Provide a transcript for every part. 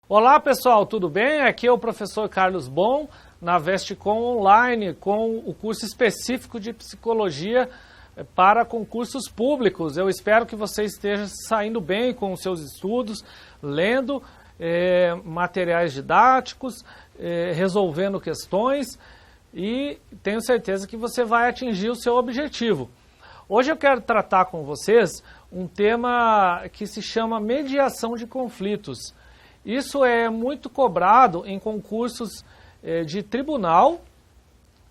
Olá pessoal, tudo bem? Aqui é o professor Carlos Bon, na Vestcom Online, com o curso específico de Psicologia para concursos públicos. Eu espero que você esteja saindo bem com os seus estudos, lendo materiais didáticos, resolvendo questões e tenho certeza que você vai atingir o seu objetivo. Hoje eu quero tratar com vocês um tema que se chama mediação de conflitos. Isso é muito cobrado em concursos de tribunal,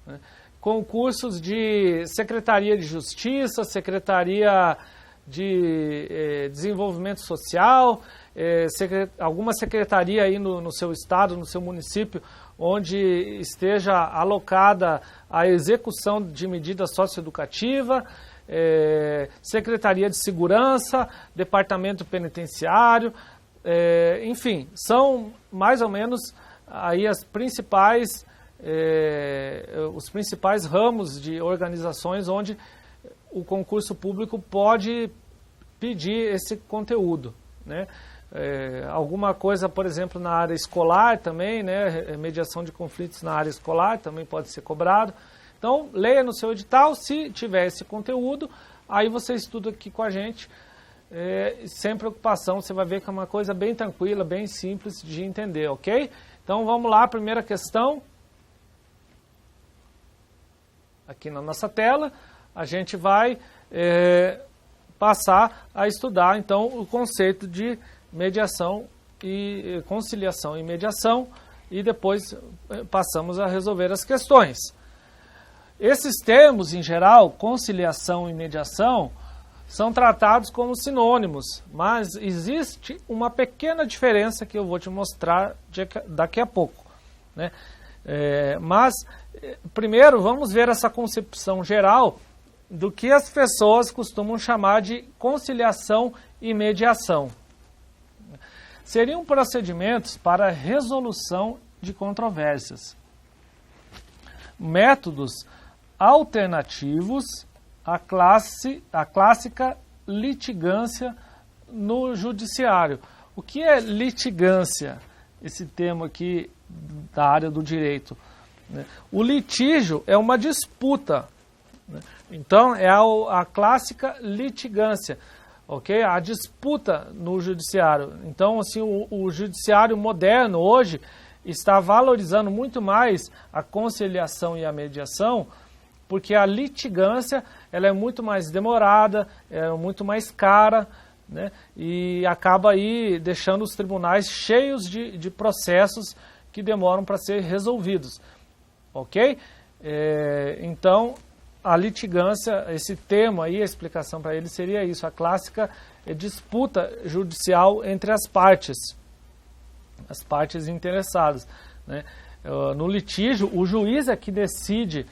né, concursos de Secretaria de Justiça, Secretaria de Desenvolvimento Social, alguma secretaria aí no seu estado, no seu município, onde esteja alocada a execução de medida socioeducativa, Secretaria de Segurança, Departamento Penitenciário, enfim, são mais ou menos aí os principais ramos de organizações onde o concurso público pode pedir esse conteúdo, né? Alguma coisa, por exemplo, na área escolar também, né? Mediação de conflitos na área escolar também pode ser cobrado. Então, leia no seu edital, se tiver esse conteúdo, aí você estuda aqui com a gente. Sem preocupação, você vai ver que é uma coisa bem tranquila, bem simples de entender, ok? Então vamos lá, primeira questão. Aqui na nossa tela, a gente vai passar a estudar então o conceito de mediação e conciliação e mediação e depois passamos a resolver as questões. Esses termos, em geral, conciliação e mediação, são tratados como sinônimos, mas existe uma pequena diferença que eu vou te mostrar daqui a pouco, né? Mas, primeiro, vamos ver essa concepção geral do que as pessoas costumam chamar de conciliação e mediação. Seriam procedimentos para resolução de controvérsias, métodos alternativos a clássica litigância no judiciário. O que é litigância? Esse termo aqui da área do direito, né? O litígio é uma disputa, né? Então é a clássica litigância, ok? A disputa no judiciário. Então assim, o judiciário moderno hoje está valorizando muito mais a conciliação e a mediação, porque a litigância ela é muito mais demorada, é muito mais cara, né? E acaba aí deixando os tribunais cheios de processos que demoram para ser resolvidos, ok? Então, a litigância, esse termo aí, a explicação para ele seria isso, a clássica disputa judicial entre as partes interessadas, né? No litígio, o juiz é que decide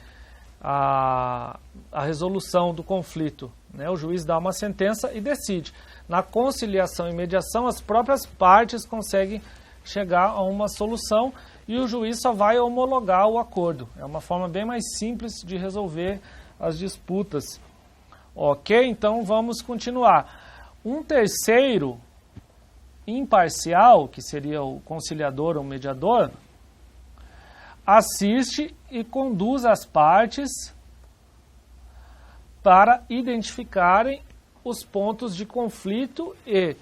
a resolução do conflito, né? O juiz dá uma sentença e decide. Na conciliação e mediação, as próprias partes conseguem chegar a uma solução e o juiz só vai homologar o acordo. É uma forma bem mais simples de resolver as disputas. Ok? Então vamos continuar. Um terceiro imparcial, que seria o conciliador ou mediador, assiste e conduz as partes para identificarem os pontos de conflito e,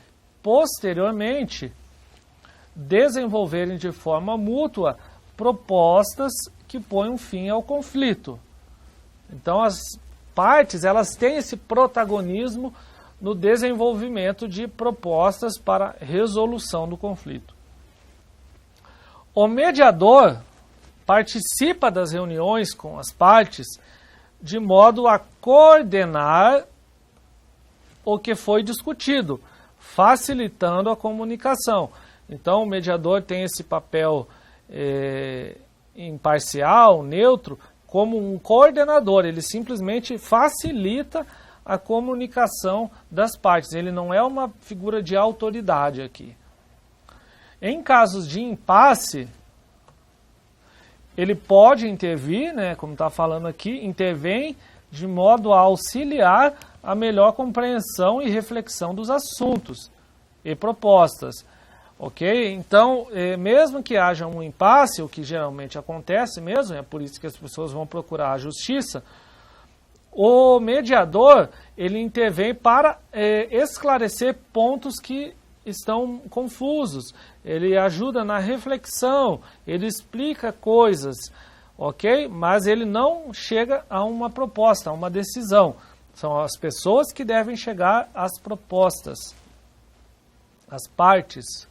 posteriormente, desenvolverem de forma mútua propostas que ponham fim ao conflito. Então, as partes elas têm esse protagonismo no desenvolvimento de propostas para resolução do conflito. O mediador participa das reuniões com as partes de modo a coordenar o que foi discutido, facilitando a comunicação. Então, o mediador tem esse papel imparcial, neutro, como um coordenador. Ele simplesmente facilita a comunicação das partes. Ele não é uma figura de autoridade aqui. Em casos de impasse, ele pode intervir, né, como está falando aqui, intervém de modo a auxiliar a melhor compreensão e reflexão dos assuntos e propostas. Ok? Então, mesmo que haja um impasse, o que geralmente acontece mesmo, é por isso que as pessoas vão procurar a justiça, o mediador, ele intervém para esclarecer pontos que estão confusos. Ele ajuda na reflexão, ele explica coisas, ok? Mas ele não chega a uma proposta, a uma decisão. São as pessoas que devem chegar às propostas, as partes.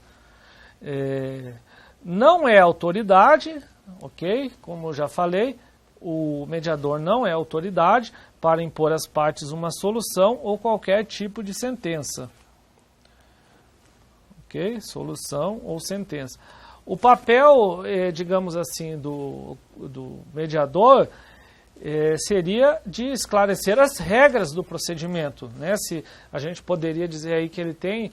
Não é autoridade, ok? Como eu já falei, o mediador não é autoridade para impor às partes uma solução ou qualquer tipo de sentença. Ok? Solução ou sentença. O papel, digamos assim, do mediador seria de esclarecer as regras do procedimento, né? Se a gente poderia dizer aí que ele tem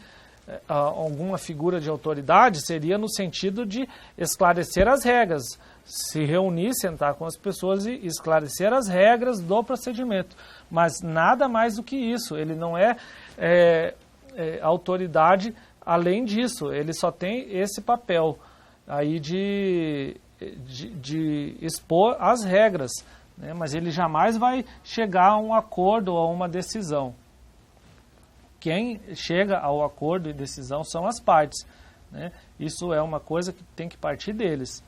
alguma figura de autoridade, seria no sentido de esclarecer as regras, se reunir, sentar com as pessoas e esclarecer as regras do procedimento. Mas nada mais do que isso, ele não é autoridade além disso, ele só tem esse papel aí de expor as regras, né? Mas ele jamais vai chegar a um acordo ou a uma decisão. Quem chega ao acordo e decisão são as partes, né? Isso é uma coisa que tem que partir deles.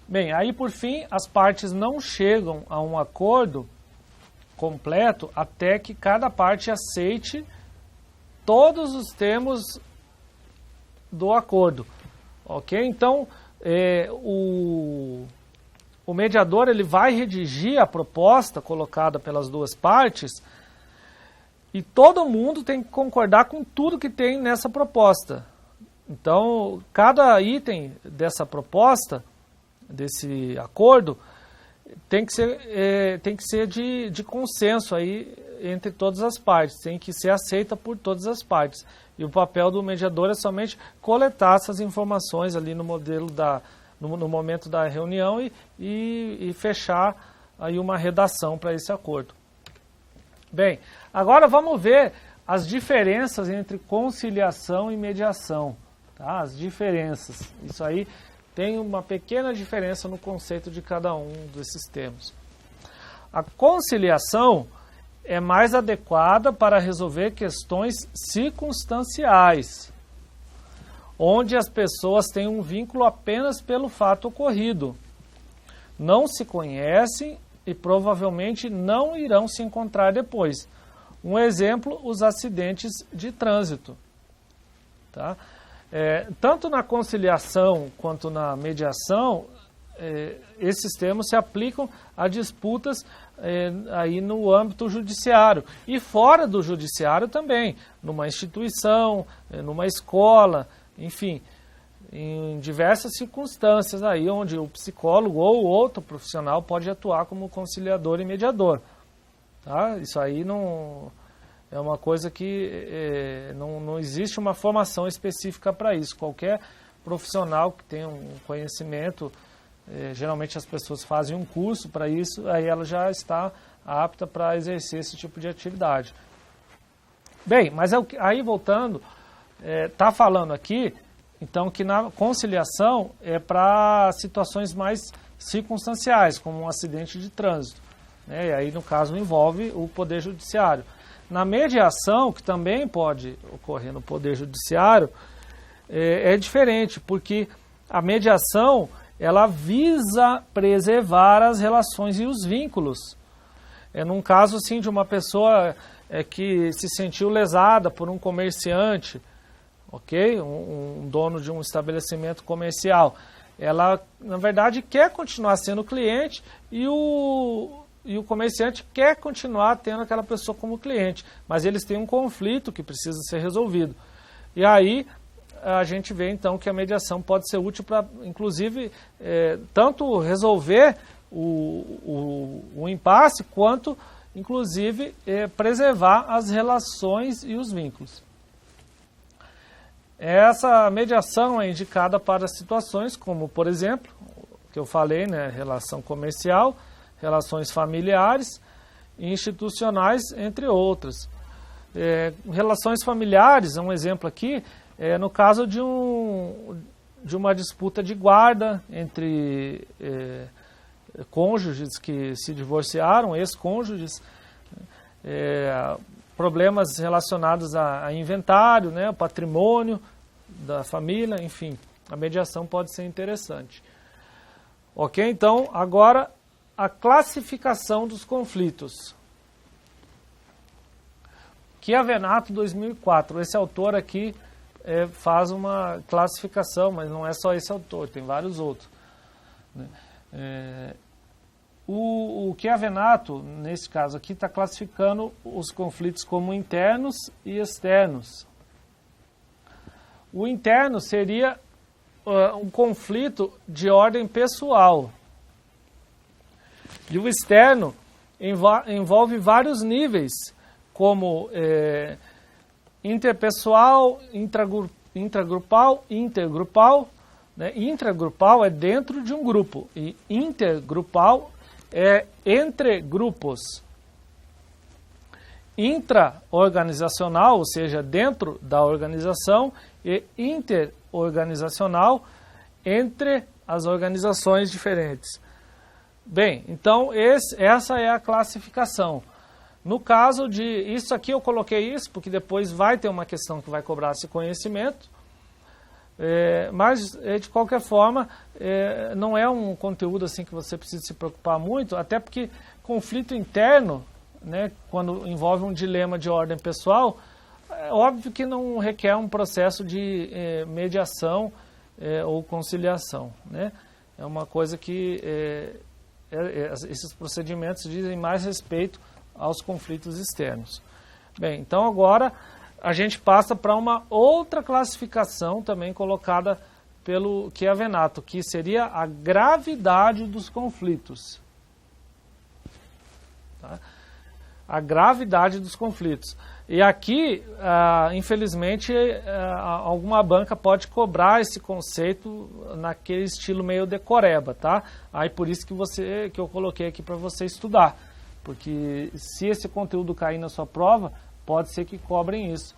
Bem, aí por fim, as partes não chegam a um acordo completo até que cada parte aceite todos os termos do acordo. Ok? Então, o mediador ele vai redigir a proposta colocada pelas duas partes. E todo mundo tem que concordar com tudo que tem nessa proposta. Então, cada item dessa proposta, desse acordo, tem que ser de consenso aí entre todas as partes, tem que ser aceita por todas as partes. E o papel do mediador é somente coletar essas informações ali no momento da reunião e fechar aí uma redação para esse acordo. Bem, agora vamos ver as diferenças entre conciliação e mediação. Tá? As diferenças. Isso aí tem uma pequena diferença no conceito de cada um desses termos. A conciliação é mais adequada para resolver questões circunstanciais, onde as pessoas têm um vínculo apenas pelo fato ocorrido. Não se conhecem e provavelmente não irão se encontrar depois. Um exemplo, os acidentes de trânsito. Tá? Tanto na conciliação quanto na mediação, esses termos se aplicam a disputas aí no âmbito judiciário. E fora do judiciário também, numa instituição, numa escola, enfim, em diversas circunstâncias aí onde o psicólogo ou outro profissional pode atuar como conciliador e mediador. Tá? Isso aí não é uma coisa que não existe uma formação específica para isso. Qualquer profissional que tenha um conhecimento, geralmente as pessoas fazem um curso para isso, aí ela já está apta para exercer esse tipo de atividade. Bem, mas aí voltando, está falando aqui, então, que na conciliação é para situações mais circunstanciais, como um acidente de trânsito, né? E aí, no caso, envolve o Poder Judiciário. Na mediação, que também pode ocorrer no Poder Judiciário, é diferente, porque a mediação ela visa preservar as relações e os vínculos. Num caso, assim, de uma pessoa que se sentiu lesada por um comerciante, ok? Um dono de um estabelecimento comercial. Ela, na verdade, quer continuar sendo cliente e o comerciante quer continuar tendo aquela pessoa como cliente, mas eles têm um conflito que precisa ser resolvido. E aí a gente vê, então, que a mediação pode ser útil para, inclusive, tanto resolver o impasse, quanto, inclusive, preservar as relações e os vínculos. Essa mediação é indicada para situações como, por exemplo, que eu falei, né, relação comercial, relações familiares e institucionais, entre outras. Relações familiares, um exemplo aqui, no caso de uma disputa de guarda entre cônjuges que se divorciaram, ex-cônjuges, problemas relacionados a inventário, né, patrimônio da família, enfim, a mediação pode ser interessante. Ok? Então, agora a classificação dos conflitos. Chiavenato, 2004. Esse autor aqui faz uma classificação, mas não é só esse autor, tem vários outros. Né? O Chiavenato, nesse caso aqui, está classificando os conflitos como internos e externos. O interno seria um conflito de ordem pessoal. E o externo envolve vários níveis, como interpessoal, intragrupal, intergrupal. Né? Intragrupal é dentro de um grupo e intergrupal é entre grupos. Intra-organizacional, ou seja, dentro da organização, e interorganizacional, entre as organizações diferentes. Bem, então essa é a classificação. No caso de... Isso aqui eu coloquei isso, porque depois vai ter uma questão que vai cobrar esse conhecimento, mas, de qualquer forma, não é um conteúdo assim que você precisa se preocupar muito, até porque conflito interno, né, quando envolve um dilema de ordem pessoal, é óbvio que não requer um processo de mediação ou conciliação. Né? É uma coisa que esses procedimentos dizem mais respeito aos conflitos externos. Bem, então agora a gente passa para uma outra classificação também colocada pelo Chiavenato, que seria a gravidade dos conflitos. Tá? A gravidade dos conflitos. E aqui, infelizmente, alguma banca pode cobrar esse conceito naquele estilo meio decoreba, tá? Aí por isso que eu coloquei aqui para você estudar. Porque se esse conteúdo cair na sua prova, pode ser que cobrem isso.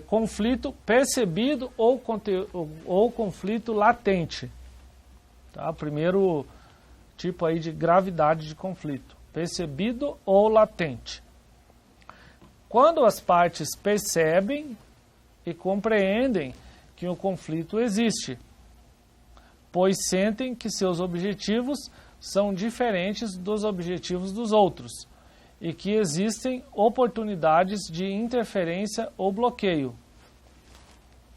Conflito percebido ou conflito latente. Tá? O primeiro tipo aí de gravidade de conflito. Percebido ou latente. Quando as partes percebem e compreendem que o conflito existe, pois sentem que seus objetivos são diferentes dos objetivos dos outros e que existem oportunidades de interferência ou bloqueio.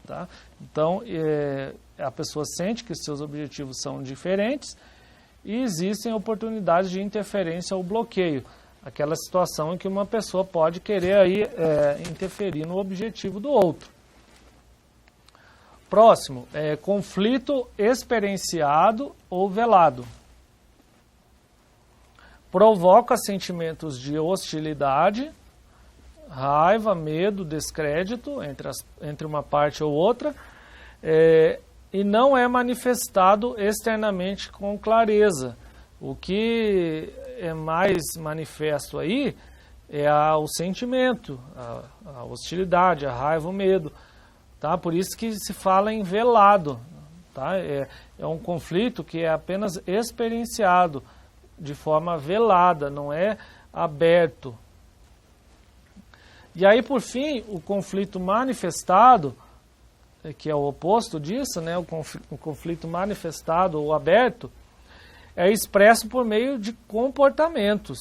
Tá? Então, a pessoa sente que seus objetivos são diferentes e existem oportunidades de interferência ou bloqueio. Aquela situação em que uma pessoa pode querer aí, interferir no objetivo do outro. Próximo, conflito experienciado ou velado. Provoca sentimentos de hostilidade, raiva, medo, descrédito entre uma parte ou outra, e não é manifestado externamente com clareza. O que é mais manifesto aí é o sentimento, a hostilidade, a raiva, o medo. Tá? Por isso que se fala em velado. Tá? É um conflito que é apenas experienciado de forma velada, não é aberto. E aí, por fim, o conflito manifestado, que é o oposto disso, né? O conflito manifestado ou aberto, é expresso por meio de comportamentos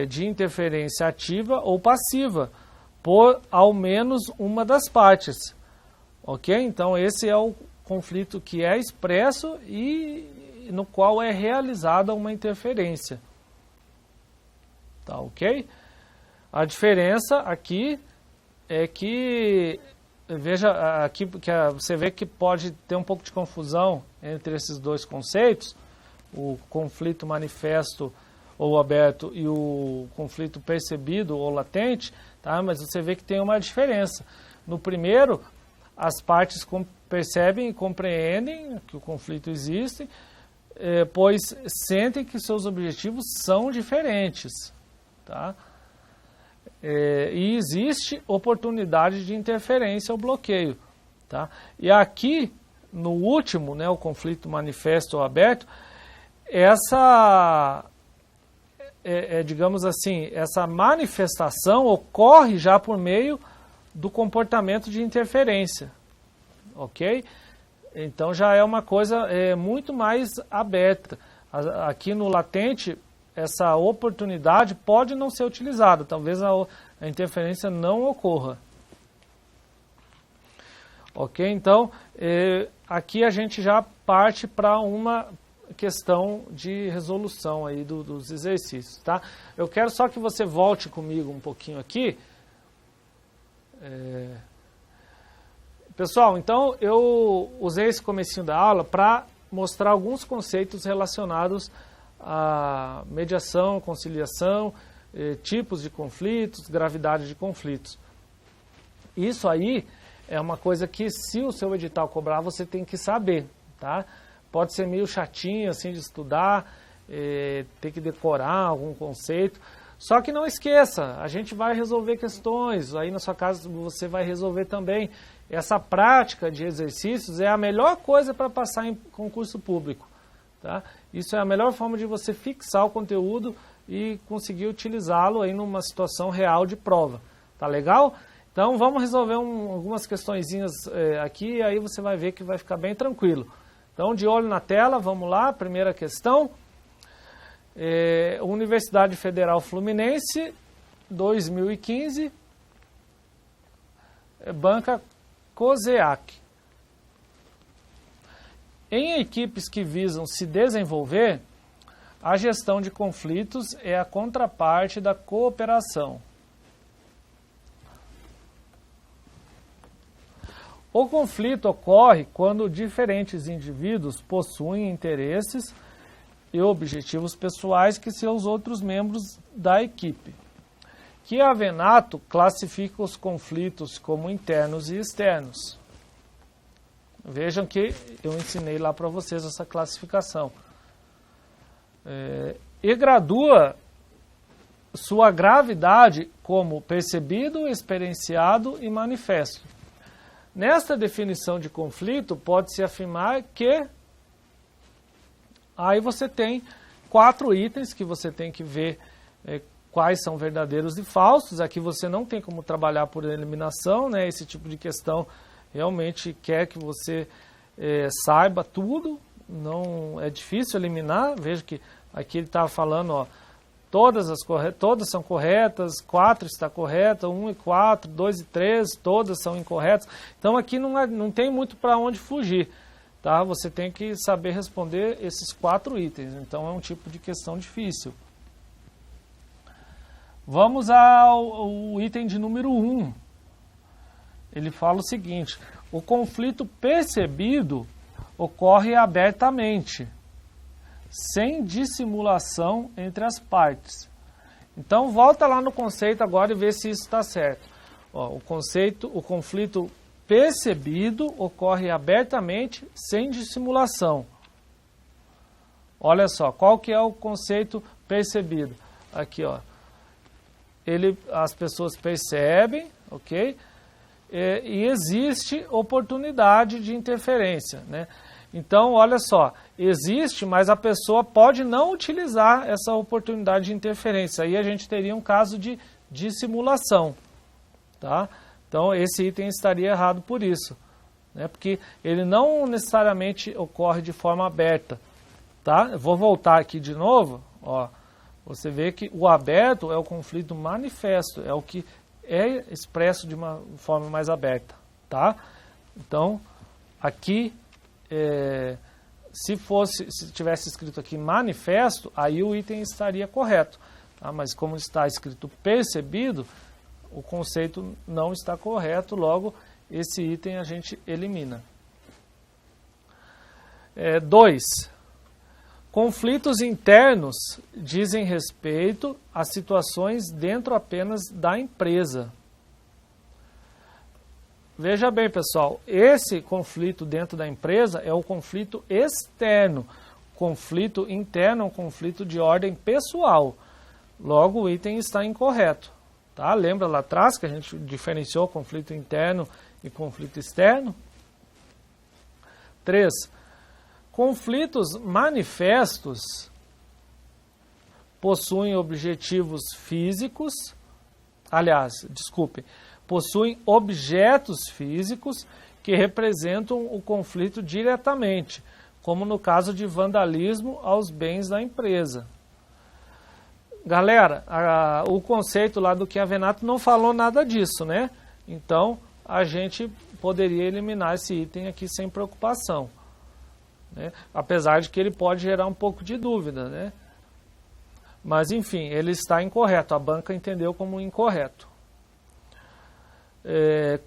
de interferência ativa ou passiva, por ao menos uma das partes. Ok? Então, esse é o conflito que é expresso e no qual é realizada uma interferência. Tá ok? A diferença aqui é que, veja, aqui que você vê que pode ter um pouco de confusão entre esses dois conceitos, o conflito manifesto ou aberto e o conflito percebido ou latente, tá? Mas você vê que tem uma diferença. No primeiro, as partes percebem e compreendem que o conflito existe, pois sentem que seus objetivos são diferentes. Tá? e existe oportunidade de interferência ou bloqueio. Tá? E aqui, no último, né, o conflito manifesto ou aberto, digamos assim, essa manifestação ocorre já por meio do comportamento de interferência, ok? Então já é uma coisa muito mais aberta. Aqui no latente, essa oportunidade pode não ser utilizada, talvez a interferência não ocorra. Ok? Então, aqui a gente já parte para uma questão de resolução aí dos exercícios, tá? Eu quero só que você volte comigo um pouquinho aqui. Pessoal, então eu usei esse comecinho da aula para mostrar alguns conceitos relacionados à mediação, conciliação, tipos de conflitos, gravidade de conflitos. Isso aí é uma coisa que, se o seu edital cobrar, você tem que saber, tá? Pode ser meio chatinho assim de estudar, ter que decorar algum conceito. Só que não esqueça, a gente vai resolver questões, aí na sua casa você vai resolver também. Essa prática de exercícios é a melhor coisa para passar em concurso público. Tá? Isso é a melhor forma de você fixar o conteúdo e conseguir utilizá-lo aí numa situação real de prova. Tá legal? Então vamos resolver algumas questõezinhas aqui, e aí você vai ver que vai ficar bem tranquilo. Então, de olho na tela, vamos lá, primeira questão. Universidade Federal Fluminense, 2015, banca COSEAC. Em equipes que visam se desenvolver, a gestão de conflitos é a contraparte da cooperação. O conflito ocorre quando diferentes indivíduos possuem interesses e objetivos pessoais que seus outros membros da equipe. Chiavenato classifica os conflitos como internos e externos. Vejam que eu ensinei lá para vocês essa classificação. E gradua sua gravidade como percebido, experienciado e manifesto. Nesta definição de conflito, pode-se afirmar que aí você tem 4 itens que você tem que ver quais são verdadeiros e falsos. Aqui você não tem como trabalhar por eliminação, né? Esse tipo de questão realmente quer que você saiba tudo, não é difícil eliminar. Veja que aqui ele estava falando, ó, todas são corretas, 4 está correta, 1 e 4, 2 e 3, todas são incorretas. Então aqui não tem muito para onde fugir. Tá? Você tem que saber responder esses 4 itens, então é um tipo de questão difícil. Vamos ao item de número 1. Ele fala o seguinte: o conflito percebido ocorre abertamente, sem dissimulação entre as partes. Então volta lá no conceito agora e vê se isso está certo. Ó, o conflito percebido ocorre abertamente, sem dissimulação. Olha só, qual que é o conceito percebido? Aqui, ó. As pessoas percebem, ok? E existe oportunidade de interferência, né? Então, olha só, existe, mas a pessoa pode não utilizar essa oportunidade de interferência. Aí a gente teria um caso de dissimulação, tá? Então, esse item estaria errado por isso, né? Porque ele não necessariamente ocorre de forma aberta, tá? Eu vou voltar aqui de novo, ó. Você vê que o aberto é o conflito manifesto, é o que é expresso de uma forma mais aberta, tá? Então, aqui, se tivesse escrito aqui manifesto, aí o item estaria correto, tá? Mas como está escrito percebido, o conceito não está correto, logo esse item a gente elimina. 2. Conflitos internos dizem respeito a situações dentro apenas da empresa. Veja bem, pessoal, esse conflito dentro da empresa é o conflito externo. Conflito interno é um conflito de ordem pessoal. Logo, o item está incorreto. Tá? Lembra lá atrás que a gente diferenciou conflito interno e conflito externo? 3. Conflitos manifestos possuem objetivos físicos, possuem objetos físicos que representam o conflito diretamente, como no caso de vandalismo aos bens da empresa. Galera, o conceito lá do Chiavenato não falou nada disso, né? Então, a gente poderia eliminar esse item aqui sem preocupação, né? Apesar de que ele pode gerar um pouco de dúvida, né? Mas, enfim, ele está incorreto. A banca entendeu como incorreto.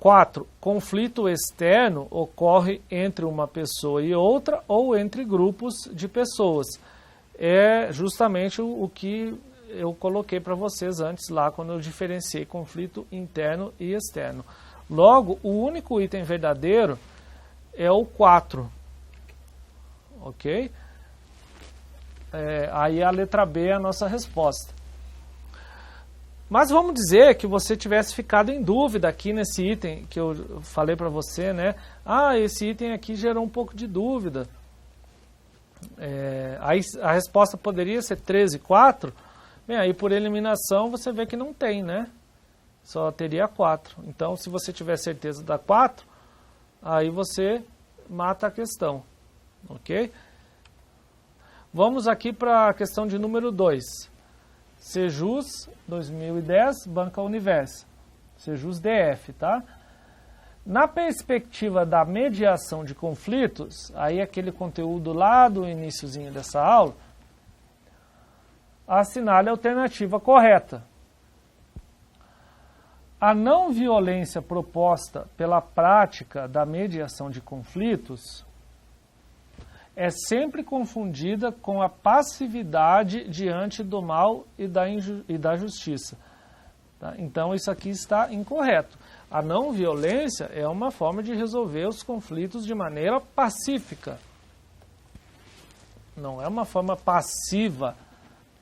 4. Conflito externo ocorre entre uma pessoa e outra ou entre grupos de pessoas. É justamente o que eu coloquei para vocês antes lá, quando eu diferenciei conflito interno e externo. Logo, o único item verdadeiro é o 4. Ok? Aí a letra B é a nossa resposta. Mas vamos dizer que você tivesse ficado em dúvida aqui nesse item que eu falei para você, né? Esse item aqui gerou um pouco de dúvida. Aí a resposta poderia ser 13 e 4. Bem, aí por eliminação você vê que não tem, né? Só teria 4. Então, se você tiver certeza da 4, aí você mata a questão. Ok? Vamos aqui para a questão de número 2. Sejus 2010, Banca Universa. Sejus DF, tá? Na perspectiva da mediação de conflitos, aí aquele conteúdo lá do iniciozinho dessa aula, assinale a alternativa correta. A não violência proposta pela prática da mediação de conflitos é sempre confundida com a passividade diante do mal e da justiça. Tá? Então, isso aqui está incorreto. A não violência é uma forma de resolver os conflitos de maneira pacífica. Não é uma forma passiva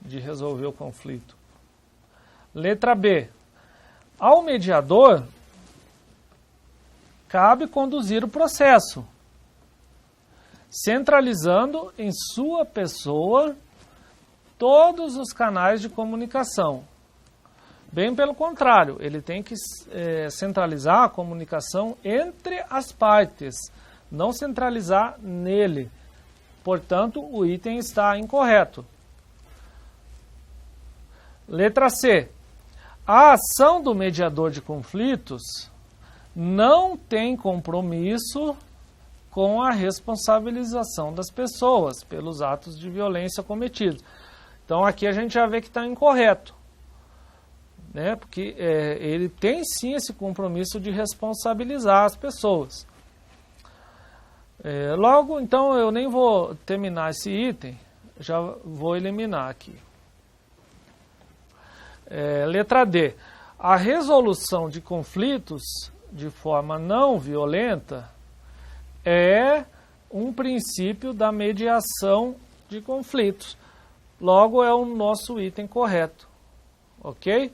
de resolver o conflito. Letra B. Ao mediador, cabe conduzir o processo, centralizando em sua pessoa todos os canais de comunicação. Bem pelo contrário, ele tem que centralizar a comunicação entre as partes, não centralizar nele. Portanto, o item está incorreto. Letra C. A ação do mediador de conflitos não tem compromisso com a responsabilização das pessoas pelos atos de violência cometidos. Então, aqui a gente já vê que está incorreto, né? Porque ele tem sim esse compromisso de responsabilizar as pessoas. Logo, então, eu nem vou terminar esse item, já vou eliminar aqui. Letra D. A resolução de conflitos de forma não violenta é um princípio da mediação de conflitos. Logo, é o nosso item correto. Ok?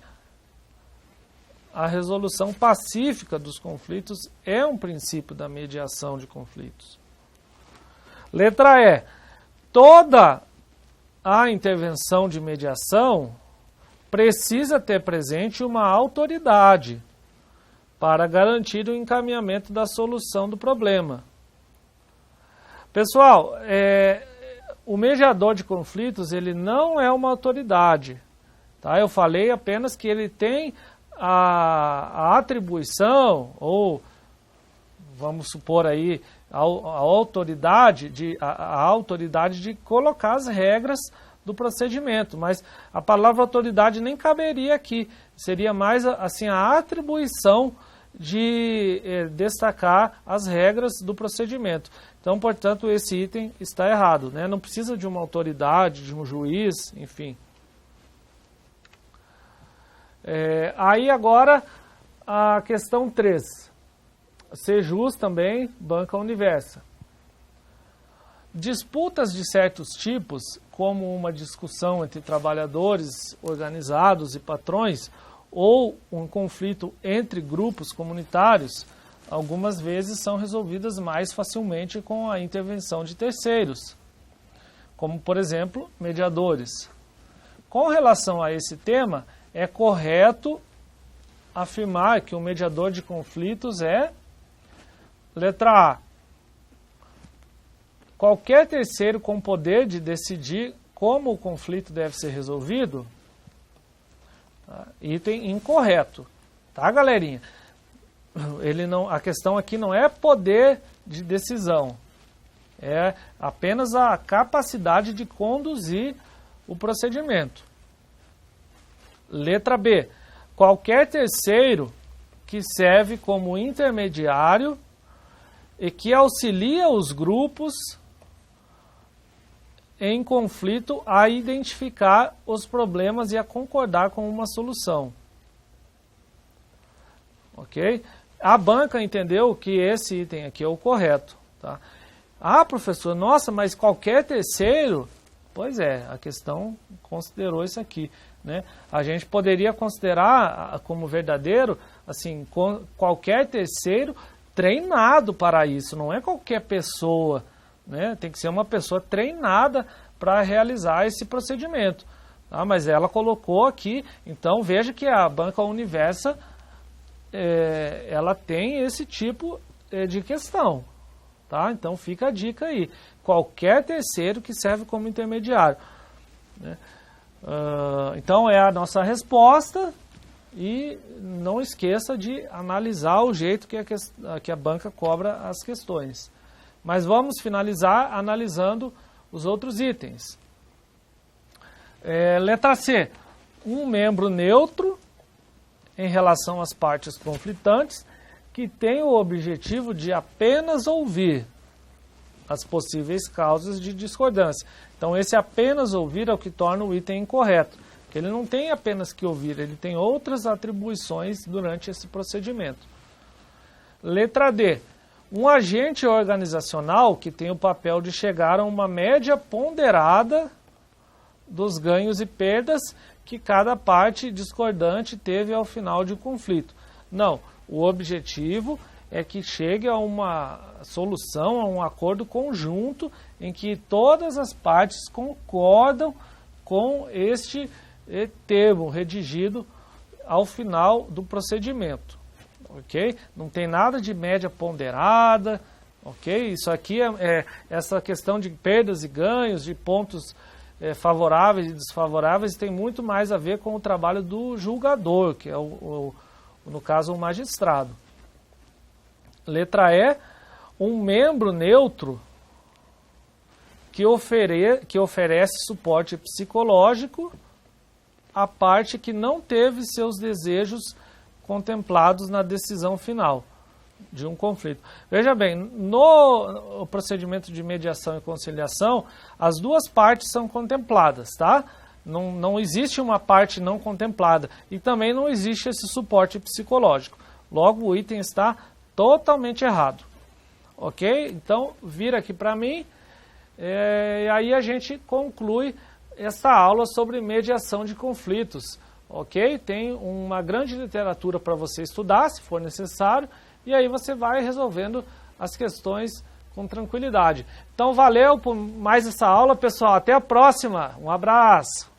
A resolução pacífica dos conflitos é um princípio da mediação de conflitos. Letra E. Toda a intervenção de mediação precisa ter presente uma autoridade para garantir o encaminhamento da solução do problema. Pessoal, o mediador de conflitos, ele não é uma autoridade. Tá? Eu falei apenas que ele tem a atribuição, ou vamos supor aí, a autoridade de colocar as regras do procedimento, mas a palavra autoridade nem caberia aqui, seria mais assim a atribuição de destacar as regras do procedimento. Então, portanto, esse item está errado, né? Não precisa de uma autoridade, de um juiz, enfim. Aí agora a questão 3. Sejus também, Banca Universa. Disputas de certos tipos, como uma discussão entre trabalhadores organizados e patrões, ou um conflito entre grupos comunitários, algumas vezes são resolvidas mais facilmente com a intervenção de terceiros, como, por exemplo, mediadores. Com relação a esse tema, é correto afirmar que o mediador de conflitos é, letra A, qualquer terceiro com poder de decidir como o conflito deve ser resolvido. Item incorreto, tá, galerinha? A questão aqui não é poder de decisão, é apenas a capacidade de conduzir o procedimento. Letra B, qualquer terceiro que serve como intermediário e que auxilia os grupos em conflito a identificar os problemas e a concordar com uma solução. Ok? A banca entendeu que esse item aqui é o correto. Tá? Ah, professor, nossa, mas qualquer terceiro... Pois é, a questão considerou isso aqui. Né? A gente poderia considerar como verdadeiro, assim, qualquer terceiro treinado para isso, não é qualquer pessoa. Né? Tem que ser uma pessoa treinada para realizar esse procedimento. Tá? Mas ela colocou aqui, então veja que a Banca Universa ela tem esse tipo de questão. Tá? Então fica a dica aí. Qualquer terceiro que serve como intermediário. Né? Então é a nossa resposta e não esqueça de analisar o jeito que a banca cobra as questões. Mas vamos finalizar analisando os outros itens. Letra C. Um membro neutro em relação às partes conflitantes que tem o objetivo de apenas ouvir as possíveis causas de discordância. Então, esse apenas ouvir é o que torna o item incorreto. Porque ele não tem apenas que ouvir, ele tem outras atribuições durante esse procedimento. Letra D. Um agente organizacional que tem o papel de chegar a uma média ponderada dos ganhos e perdas que cada parte discordante teve ao final de um conflito. Não, o objetivo é que chegue a uma solução, a um acordo conjunto em que todas as partes concordam com este termo redigido ao final do procedimento. Ok? Não tem nada de média ponderada, ok? Isso aqui essa questão de perdas e ganhos, de pontos favoráveis e desfavoráveis, tem muito mais a ver com o trabalho do julgador, que é, no caso, o magistrado. Letra E, um membro neutro que oferece suporte psicológico à parte que não teve seus desejos contemplados na decisão final de um conflito. Veja bem, no procedimento de mediação e conciliação, as duas partes são contempladas, tá? Não existe uma parte não contemplada e também não existe esse suporte psicológico. Logo, o item está totalmente errado. Ok? Então, vira aqui para mim e aí a gente conclui essa aula sobre mediação de conflitos. Ok? Tem uma grande literatura para você estudar, se for necessário, e aí você vai resolvendo as questões com tranquilidade. Então, valeu por mais essa aula, pessoal. Até a próxima. Um abraço.